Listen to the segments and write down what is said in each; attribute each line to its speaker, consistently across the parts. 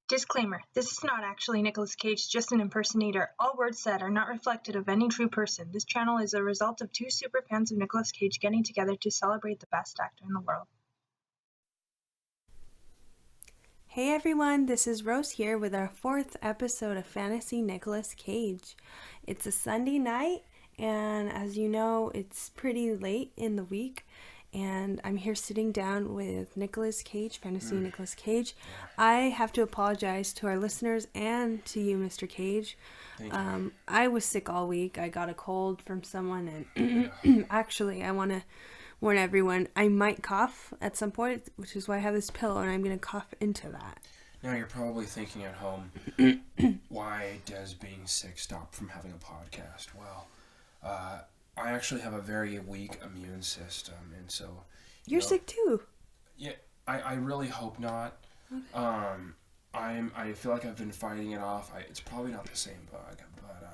Speaker 1: Disclaimer: this is not actually Nicolas Cage, just an impersonator. All words said are not reflective of any true person. This channel is a result of two super fans of Nicolas Cage getting together to celebrate the best actor in the world.
Speaker 2: Hey everyone, this is Rose here with our 4th episode of Fantasy Nicolas Cage. It's a Sunday night, and as you know, it's pretty late in the week, and I'm here sitting down with Nicolas Cage, Fantasy Nicolas Cage. I have to apologize to our listeners and to you, Mr. Cage. I was sick all week. I got a cold from someone, and actually, I want to warn everyone, I might cough at some point, which is why I have this pill, and I'm going to cough into that.
Speaker 3: Now you're probably thinking at home, why does being sick stop from having a podcast? Well, I actually have a very weak immune system, and so...
Speaker 2: You're sick too.
Speaker 3: Yeah, I really hope not. Okay. I feel like I've been fighting it off. It's probably not the same bug, but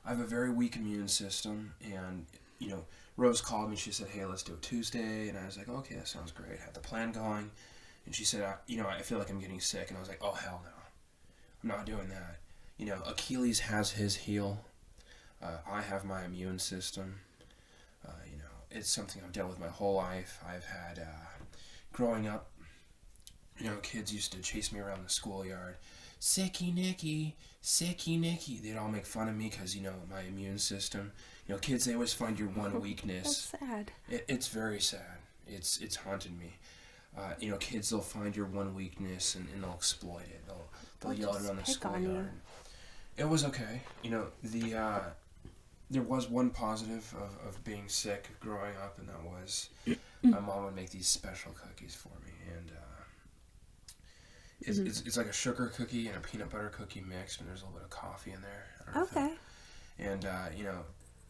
Speaker 3: I have a very weak immune system, and, Rose called me. She said, hey, let's do it Tuesday. And I was like, okay, that sounds great. I had the plan going. And she said, I feel like I'm getting sick. And I was like, oh, hell no. I'm not doing that. Achilles has his heel. I have my immune system. It's something I've dealt with my whole life. I've had, growing up, kids used to chase me around the schoolyard. Sicky Nicky, Sicky Nicky. They'd all make fun of me because, my immune system. Kids, they always find your one weakness.
Speaker 2: That's sad.
Speaker 3: It's very sad. It's haunted me. Kids, they'll find your one weakness and they'll exploit it. They'll yell it around the schoolyard. It was okay. There was one positive of being sick growing up, and that was my mom would make these special cookies for me, and it's like a sugar cookie and a peanut butter cookie mixed, and there's a little bit of coffee in there.
Speaker 2: Okay.
Speaker 3: And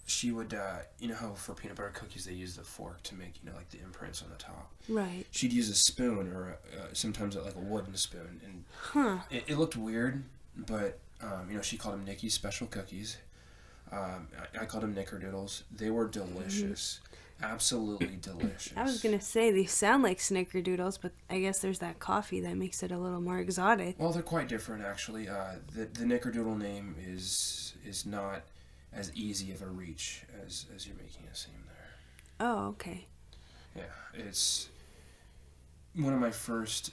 Speaker 3: she would, how for peanut butter cookies they use the fork to make, like the imprints on the top.
Speaker 2: Right.
Speaker 3: She'd use a spoon or sometimes like a wooden spoon. And it looked weird, but, she called them Nicky's Special Cookies. I called them Knickerdoodles. They were delicious. Absolutely delicious.
Speaker 2: I was going to say they sound like Snickerdoodles, but I guess there's that coffee that makes it a little more exotic.
Speaker 3: Well, they're quite different, actually. The Knickerdoodle name is not as easy of a reach as you're making it seem there.
Speaker 2: Oh, okay.
Speaker 3: Yeah, it's one of my first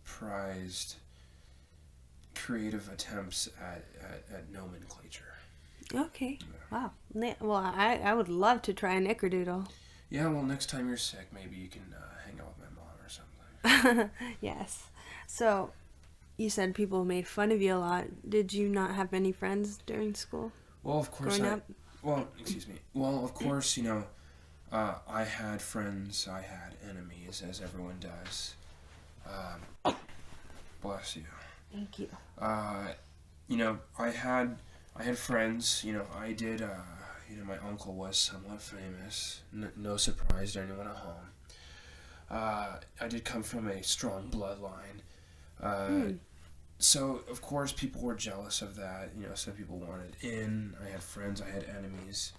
Speaker 3: prized creative attempts at nomenclature.
Speaker 2: Okay. Yeah. Wow. Well, I would love to try a Knickerdoodle.
Speaker 3: Yeah, well, next time you're sick, maybe you can hang out with my mom or something.
Speaker 2: Yes. So, you said people made fun of you a lot. Did you not have many friends during school?
Speaker 3: Well, of course,
Speaker 2: growing up?
Speaker 3: Well, excuse me. Well, of course, I had friends, I had enemies, as everyone does. Bless you.
Speaker 2: Thank you.
Speaker 3: I had friends. I did. My uncle was somewhat famous. No surprise to anyone at home. I did come from a strong bloodline. So, of course, people were jealous of that. Some people wanted in. I had friends, I had enemies.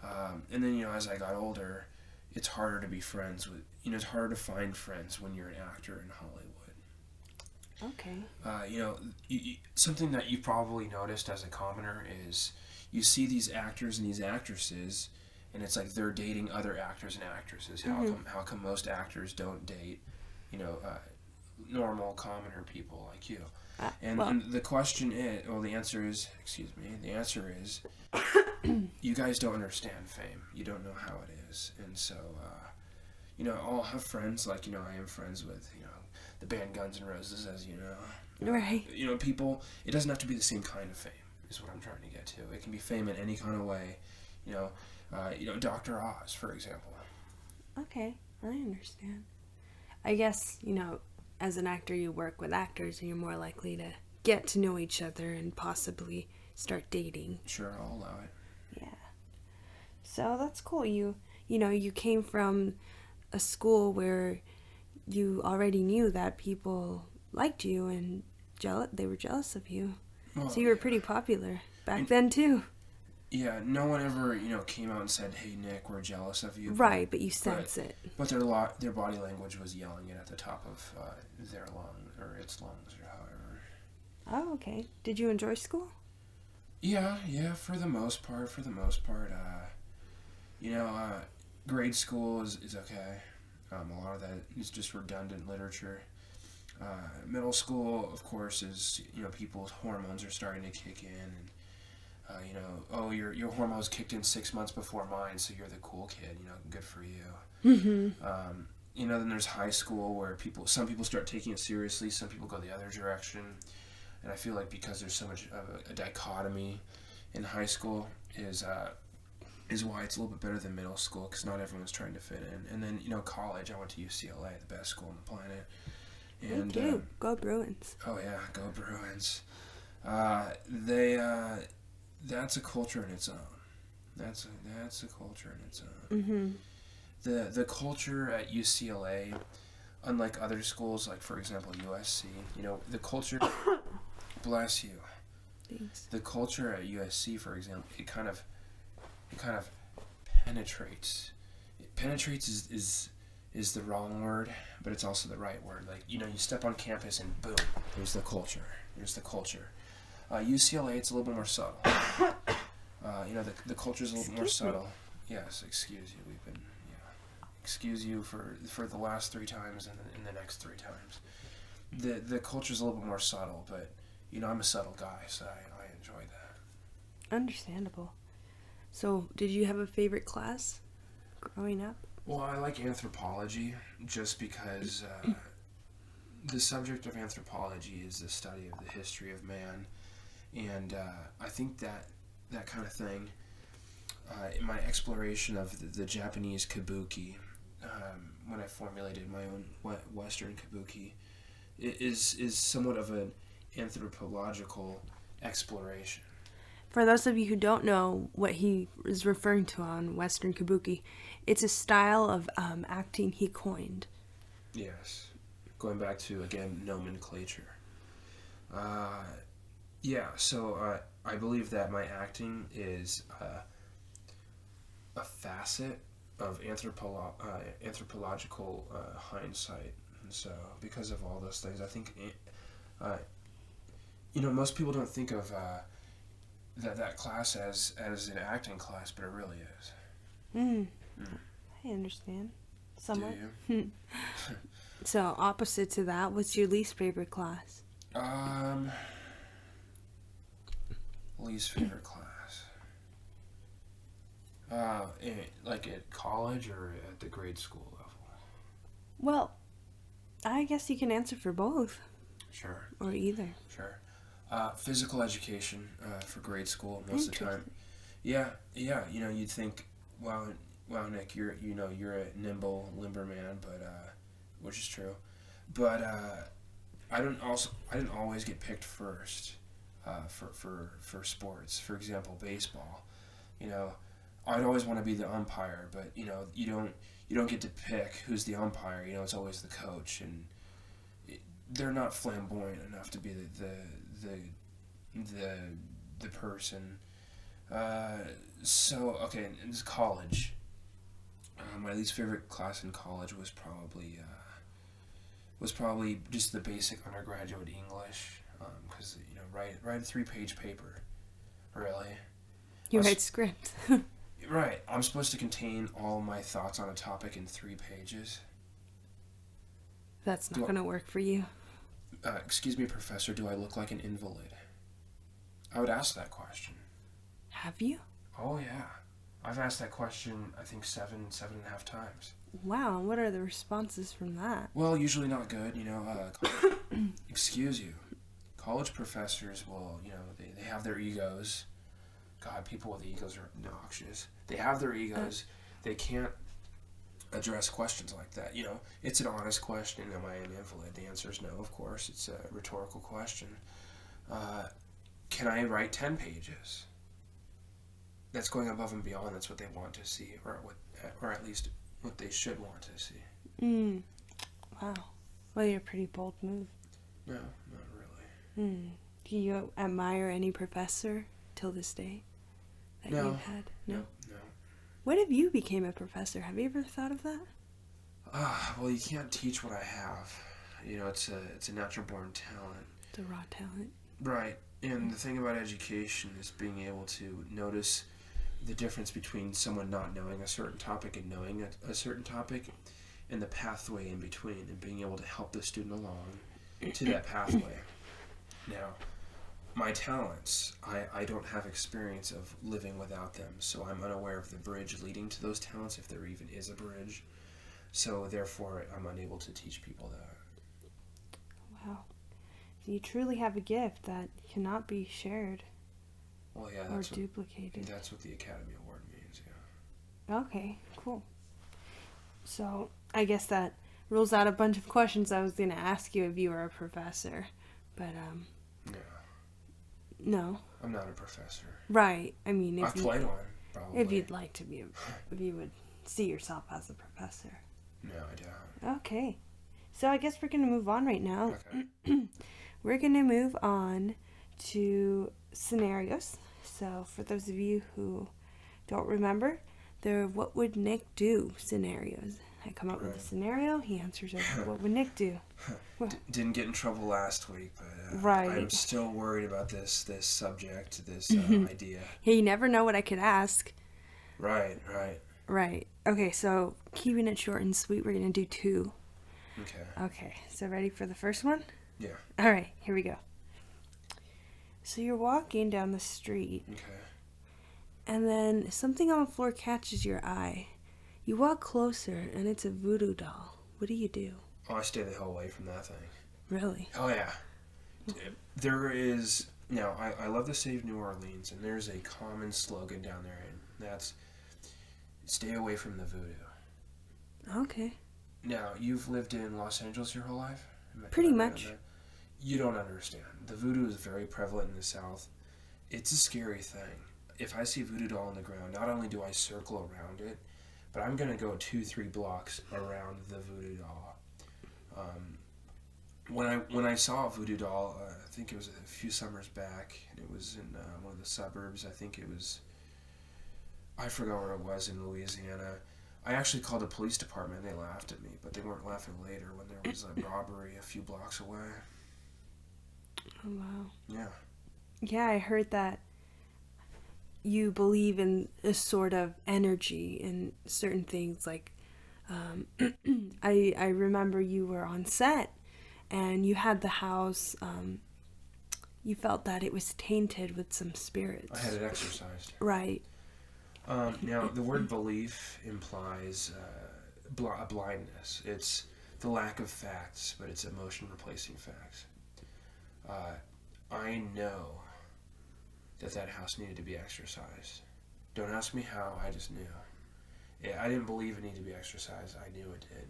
Speaker 3: And then, as I got older, it's harder to be friends with... it's harder to find friends when you're an actor in Hollywood.
Speaker 2: Okay.
Speaker 3: Something that you've probably noticed as a commoner is you see these actors and these actresses, and it's like they're dating other actors and actresses. How come most actors don't date, normal commoner people like you? And the question is, the answer is, you guys don't understand fame. You don't know how it is. And so, I'll have friends, like, I am friends with, the band Guns N' Roses, as you know.
Speaker 2: Right.
Speaker 3: People, it doesn't have to be the same kind of fame, is what I'm trying to get to. It can be fame in any kind of way. Dr. Oz, for example.
Speaker 2: Okay, I understand. I guess, as an actor, you work with actors and you're more likely to get to know each other and possibly start dating.
Speaker 3: Sure, I'll allow it.
Speaker 2: Yeah. So that's cool. You came from a school where you already knew that people liked you and they were jealous of you. Well, so you were pretty popular back then too.
Speaker 3: Yeah, no one ever, came out and said, "Hey, Nick, we're jealous of you."
Speaker 2: Right, but you sense it.
Speaker 3: But their body language was yelling it at the top of their lung, or its lungs, or however.
Speaker 2: Oh, okay. Did you enjoy school?
Speaker 3: Yeah, for the most part. Grade school is okay. A lot of that is just redundant literature. Middle school, of course, is, people's hormones are starting to kick in, and your hormones kicked in 6 months before mine, so you're the cool kid. Good for you. Then there's high school where some people start taking it seriously, some people go the other direction, and I feel like because there's so much of a dichotomy in high school is why it's a little bit better than middle school, because not everyone's trying to fit in. And then college, I went to UCLA, the best school on the planet. And,
Speaker 2: Me too. Go Bruins.
Speaker 3: Oh yeah, go Bruins. That's a culture in its own. That's a culture in its own.
Speaker 2: Mm-hmm.
Speaker 3: The culture at UCLA, unlike other schools, like for example USC, the culture. Bless you.
Speaker 2: Thanks.
Speaker 3: The culture at USC, for example, it kind of penetrates. Penetrates is the wrong word, but it's also the right word. Like, you step on campus and boom, there's the culture. UCLA, it's a little bit more subtle. The culture's a little more subtle. Yes, excuse you. We've been, excuse you for the last 3 times and the next 3 times. The culture's a little bit more subtle, but, I'm a subtle guy, so I enjoy that.
Speaker 2: Understandable. So, did you have a favorite class growing up?
Speaker 3: Well, I like anthropology just because the subject of anthropology is the study of the history of man, and I think that kind of thing, in my exploration of the Japanese kabuki, when I formulated my own Western kabuki, it is somewhat of an anthropological exploration.
Speaker 2: For those of you who don't know what he is referring to on Western Kabuki, it's a style of acting he coined.
Speaker 3: Yes. Going back to, again, nomenclature. So I believe that my acting is a facet of anthropological hindsight. And so, because of all those things, I think, most people don't think of that class as an acting class, but it really is.
Speaker 2: I understand. Somewhat.
Speaker 3: Do you?
Speaker 2: So, opposite to that, what's your least favorite class?
Speaker 3: Least favorite class. Like at college or at the grade school level?
Speaker 2: Well, I guess you can answer for both.
Speaker 3: Sure.
Speaker 2: Or either.
Speaker 3: Sure. Physical education for grade school most of the time. Yeah. You'd think, wow, Nick, you're a limber man, but which is true. But I didn't always get picked first for sports. For example, baseball. I'd always want to be the umpire, but you don't get to pick who's the umpire. It's always the coach, and they're not flamboyant enough to be the person. So okay, in college, my least favorite class in college was probably just the basic undergraduate English, because write a 3-page paper, really.
Speaker 2: You write scripts.
Speaker 3: Right, I'm supposed to contain all my thoughts on a topic in 3 pages.
Speaker 2: That's not going to work for you.
Speaker 3: Excuse me, Professor, do I look like an invalid? I would ask that question.
Speaker 2: Have you?
Speaker 3: Oh, yeah. I've asked that question, I think, 7.5 times.
Speaker 2: Wow, what are the responses from that?
Speaker 3: Well, usually not good, excuse you. College professors will, they have their egos. God, people with egos are obnoxious. They have their egos. They can't address questions like that. It's an honest question. Am I an invalid? The answer is no, of course. It's a rhetorical question. Can I write 10 pages? That's going above and beyond. That's what they want to see, or at least what they should want to see.
Speaker 2: Wow. Well, you're a pretty bold move.
Speaker 3: No, not really.
Speaker 2: Do you admire any professor till this day that
Speaker 3: No.
Speaker 2: you've had? No.
Speaker 3: No.
Speaker 2: What if you became a professor? Have you ever thought of that?
Speaker 3: Well, you can't teach what I have. It's a natural born talent.
Speaker 2: The raw talent.
Speaker 3: Right. And the thing about education is being able to notice the difference between someone not knowing a certain topic and knowing a certain topic, and the pathway in between, and being able to help the student along to that pathway. Now, my talents, I don't have experience of living without them, so I'm unaware of the bridge leading to those talents, if there even is a bridge. So therefore, I'm unable to teach people that.
Speaker 2: Wow. So you truly have a gift that cannot be shared
Speaker 3: Well, yeah,
Speaker 2: or duplicated.
Speaker 3: That's what the Academy Award means, yeah.
Speaker 2: Okay, cool. So I guess that rules out a bunch of questions I was going to ask you if you were a professor. But, No.
Speaker 3: I'm not a professor.
Speaker 2: Right. I mean,
Speaker 3: I've played one, probably.
Speaker 2: If you'd like to be, if you would see yourself as a professor.
Speaker 3: No, I don't.
Speaker 2: Okay. So I guess we're going to move on right now.
Speaker 3: Okay.
Speaker 2: We're going to move on to scenarios. So for those of you who don't remember, they're what would Nick do scenarios. I come up with a scenario, he answers it. What would Nick do?
Speaker 3: Didn't get in trouble last week, but
Speaker 2: right.
Speaker 3: I'm still worried about this subject, this idea.
Speaker 2: Yeah, you never know what I could ask.
Speaker 3: Right.
Speaker 2: Right. Okay, so keeping it short and sweet, we're going to do 2. Okay, so ready for the first one?
Speaker 3: Yeah.
Speaker 2: All right, here we go. So you're walking down the street.
Speaker 3: Okay.
Speaker 2: And then something on the floor catches your eye. You walk closer, and it's a voodoo doll. What do you do?
Speaker 3: Oh, I stay the hell away from that thing.
Speaker 2: Really?
Speaker 3: Oh, yeah. There is... Now, I love the city of New Orleans, and there's a common slogan down there, and that's, stay away from the voodoo.
Speaker 2: Okay.
Speaker 3: Now, you've lived in Los Angeles your whole life?
Speaker 2: Pretty much.
Speaker 3: You don't understand. The voodoo is very prevalent in the South. It's a scary thing. If I see a voodoo doll on the ground, not only do I circle around it, but I'm going to go 2-3 blocks around the voodoo doll. When I saw a voodoo doll, I think it was a few summers back, and it was in one of the suburbs. I forgot where it was in Louisiana. I actually called the police department, and they laughed at me, but they weren't laughing later when there was a robbery a few blocks away.
Speaker 2: Oh, wow.
Speaker 3: Yeah.
Speaker 2: Yeah, I heard that you believe in a sort of energy in certain things. Like, I remember you were on set, and you had the house, you felt that it was tainted with some spirits.
Speaker 3: I had it exorcised.
Speaker 2: Right.
Speaker 3: Now, the word belief implies a blindness. It's the lack of facts, but it's emotion replacing facts. I know that house needed to be exorcised. Don't ask me how, I just knew. Yeah, I didn't believe it needed to be exorcised. I knew it did.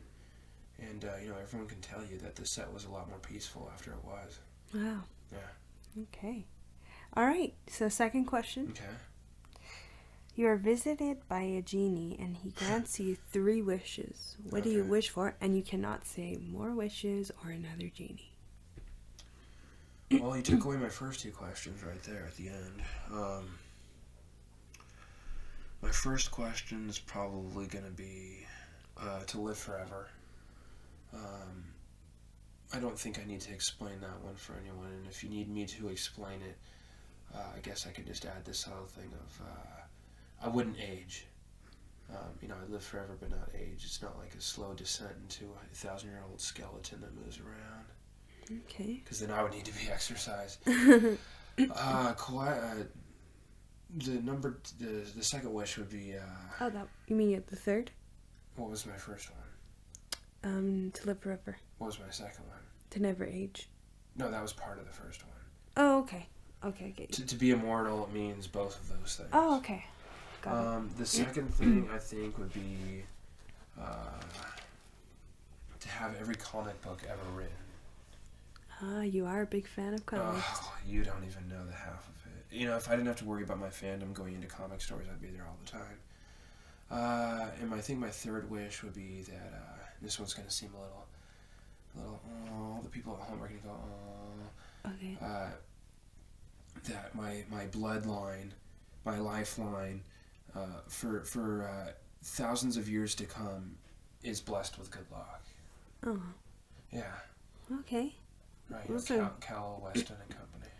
Speaker 3: And, everyone can tell you that the set was a lot more peaceful after it was.
Speaker 2: Wow.
Speaker 3: Yeah.
Speaker 2: Okay. All right. So second question.
Speaker 3: Okay.
Speaker 2: You are visited by a genie, and he grants you 3 wishes. What do you wish for? And you cannot say more wishes or another genie.
Speaker 3: Well, you took away my first 2 questions right there at the end. My first question is probably going to be to live forever. I don't think I need to explain that one for anyone, and if you need me to explain it, I guess I could just add this other thing of I wouldn't age. I live forever but not age. It's not like a slow descent into a 1,000-year-old skeleton that moves around.
Speaker 2: Okay.
Speaker 3: Because then I would need to be exercised. The second wish would be.
Speaker 2: You mean the third?
Speaker 3: What was my first one?
Speaker 2: To live forever.
Speaker 3: What was my second one?
Speaker 2: To never age.
Speaker 3: No, that was part of the first one.
Speaker 2: Oh, okay. Okay, I get you.
Speaker 3: To be immortal means both of those things.
Speaker 2: Oh, okay. Got it.
Speaker 3: The second thing I think would be to have every comic book ever written.
Speaker 2: You are a big fan of comics.
Speaker 3: Oh, you don't even know the half of it. If I didn't have to worry about my fandom going into comic stores, I'd be there all the time. And I think my third wish would be that, this one's going to seem a little, all the people at home are going to go,
Speaker 2: Okay.
Speaker 3: that my bloodline my lifeline for thousands of years to come is blessed with good luck.
Speaker 2: Oh.
Speaker 3: Yeah.
Speaker 2: Okay.
Speaker 3: Right.
Speaker 2: Those
Speaker 3: Cal Weston and Company.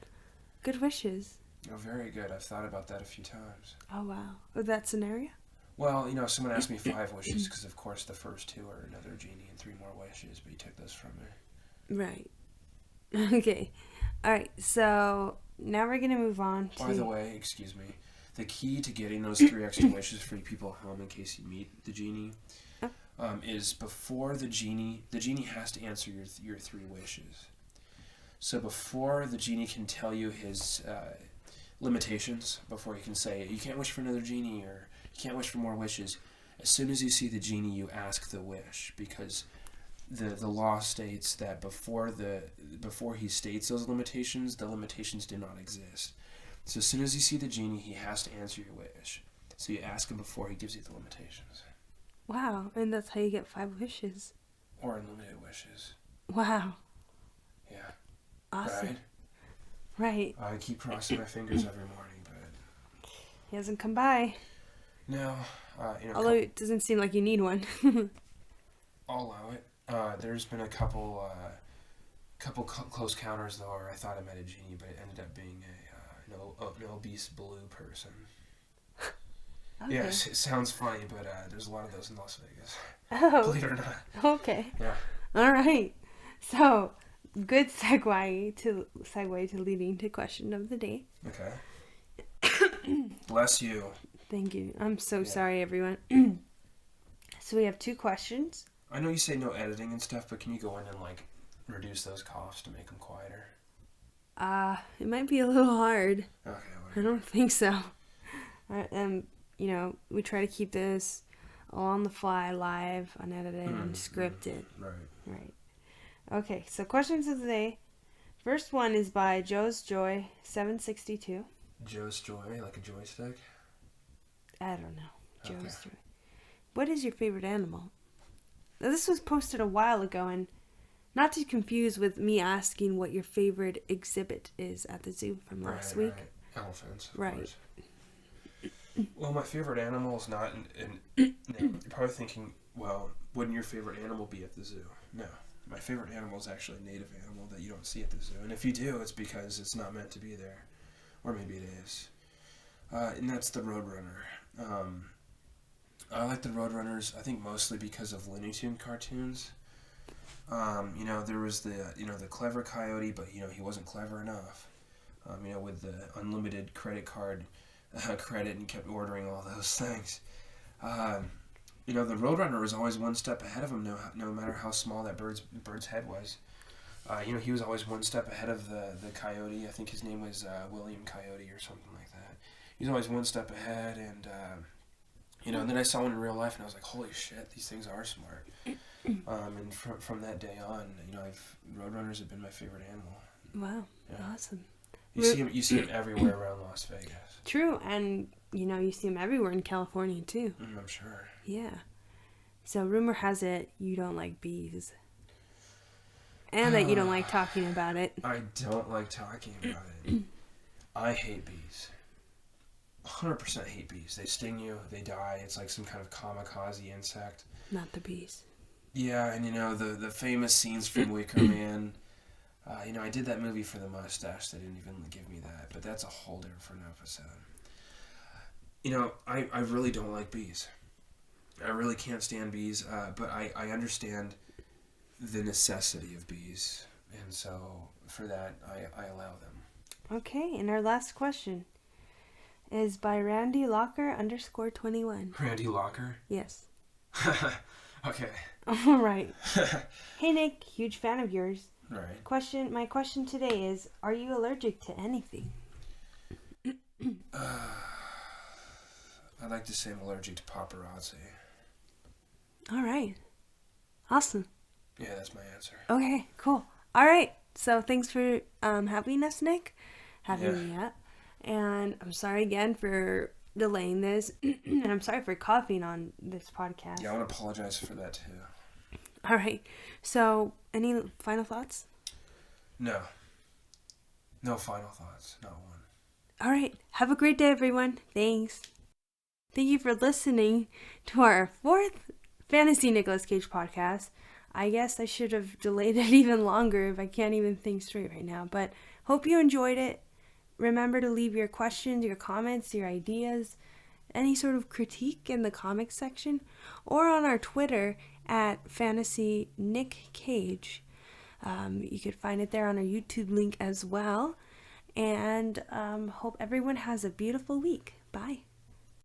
Speaker 2: Good wishes.
Speaker 3: Oh, very good. I've thought about that a few times.
Speaker 2: Oh, wow. With that scenario?
Speaker 3: Well, someone asked me 5 wishes because, of course, the first 2 are another genie and 3 more wishes, but you took those from me.
Speaker 2: Right. Okay. All right. So now we're going to move on to...
Speaker 3: By the way, excuse me, the key to getting those 3 extra wishes for you people at home in case you meet the genie is before the genie has to answer your 3 wishes. So before the genie can tell you his limitations, before he can say, you can't wish for another genie or you can't wish for more wishes, as soon as you see the genie, you ask the wish, because the law states that before he states those limitations, the limitations do not exist. So as soon as you see the genie, he has to answer your wish. So you ask him before he gives you the limitations.
Speaker 2: Wow. And that's how you get 5 wishes.
Speaker 3: Or unlimited wishes.
Speaker 2: Wow.
Speaker 3: Yeah.
Speaker 2: Awesome. Right.
Speaker 3: I keep crossing my fingers every morning, but...
Speaker 2: He hasn't come by.
Speaker 3: No.
Speaker 2: Although it doesn't seem like you need one.
Speaker 3: I'll allow it. There's been a couple close counters, though, where I thought I met a genie, but it ended up being an obese blue person.
Speaker 2: Okay.
Speaker 3: Yes, it sounds funny, but there's a lot of those in Las Vegas.
Speaker 2: Oh.
Speaker 3: Believe it or not.
Speaker 2: Okay.
Speaker 3: Yeah.
Speaker 2: All right. So, good segue to leading to question of the day.
Speaker 3: Okay. Bless you.
Speaker 2: Thank you. I'm so sorry, everyone. So we have 2 questions.
Speaker 3: I know you say no editing and stuff, but can you go in and reduce those coughs to make them quieter?
Speaker 2: It might be a little hard.
Speaker 3: Okay.
Speaker 2: I don't think so. We try to keep this all on the fly, live, unedited, unscripted. Right. Okay, so questions of the day. First one is by Joe's Joy 762.
Speaker 3: Joe's Joy, like a joystick?
Speaker 2: I don't know. Joe's Joy. What is your favorite animal? Now, this was posted a while ago, and not to confuse with me asking what your favorite exhibit is at the zoo from last week.
Speaker 3: Right. Elephants.
Speaker 2: Right.
Speaker 3: Well, my favorite animal is not... you're probably thinking, well, wouldn't your favorite animal be at the zoo? No. My favorite animal is actually a native animal that you don't see at the zoo. And if you do, it's because it's not meant to be there. Or maybe it is. And that's the Roadrunner. I like the Roadrunners, I think mostly because of Looney Tune cartoons. There was the clever coyote, but, he wasn't clever enough. With the unlimited credit card credit and kept ordering all those things. The Roadrunner was always one step ahead of him, no matter how small that bird's head was. He was always one step ahead of the coyote. I think his name was William Coyote or something like that. He was always one step ahead, and and then I saw one in real life, and I was like, holy shit, these things are smart. And from that day on, Roadrunners have been my favorite animal.
Speaker 2: Wow,
Speaker 3: yeah.
Speaker 2: Awesome.
Speaker 3: You see them everywhere around Las Vegas.
Speaker 2: True, and you see them everywhere in California too.
Speaker 3: I'm sure.
Speaker 2: Yeah. So rumor has it you don't like bees. And that you don't like talking about it.
Speaker 3: I don't like talking about it. I hate bees. 100% hate bees. They sting you, they die. It's like some kind of kamikaze insect.
Speaker 2: Not the bees.
Speaker 3: Yeah, and the famous scenes from Wicker Man. I did that movie for the mustache. They didn't even give me that, but that's a whole different episode. I really don't like bees. I really can't stand bees, but I understand the necessity of bees, and so for that, I allow them.
Speaker 2: Okay, and our last question is by Randy Locker _21.
Speaker 3: Randy Locker?
Speaker 2: Yes.
Speaker 3: Okay.
Speaker 2: All right. Hey Nick, huge fan of yours.
Speaker 3: Right.
Speaker 2: My question today is, are you allergic to anything?
Speaker 3: I'd like to say I'm allergic to paparazzi.
Speaker 2: All right. Awesome.
Speaker 3: Yeah, that's my answer.
Speaker 2: Okay, cool. All right. So thanks for having us, Nick. Having me up. And I'm sorry again for delaying this. And I'm sorry for coughing on this podcast.
Speaker 3: Yeah, I want to apologize for that too.
Speaker 2: All right. So, any final thoughts?
Speaker 3: No. No final thoughts. Not one.
Speaker 2: All right. Have a great day, everyone. Thanks. Thank you for listening to our 4th Fantasy Nicolas Cage podcast. I guess I should have delayed it even longer if I can't even think straight right now. But hope you enjoyed it. Remember to leave your questions, your comments, your ideas, any sort of critique in the comments section or on our Twitter at Fantasy Nick Cage. You could find it there on our YouTube link as well. And hope everyone has a beautiful week. Bye.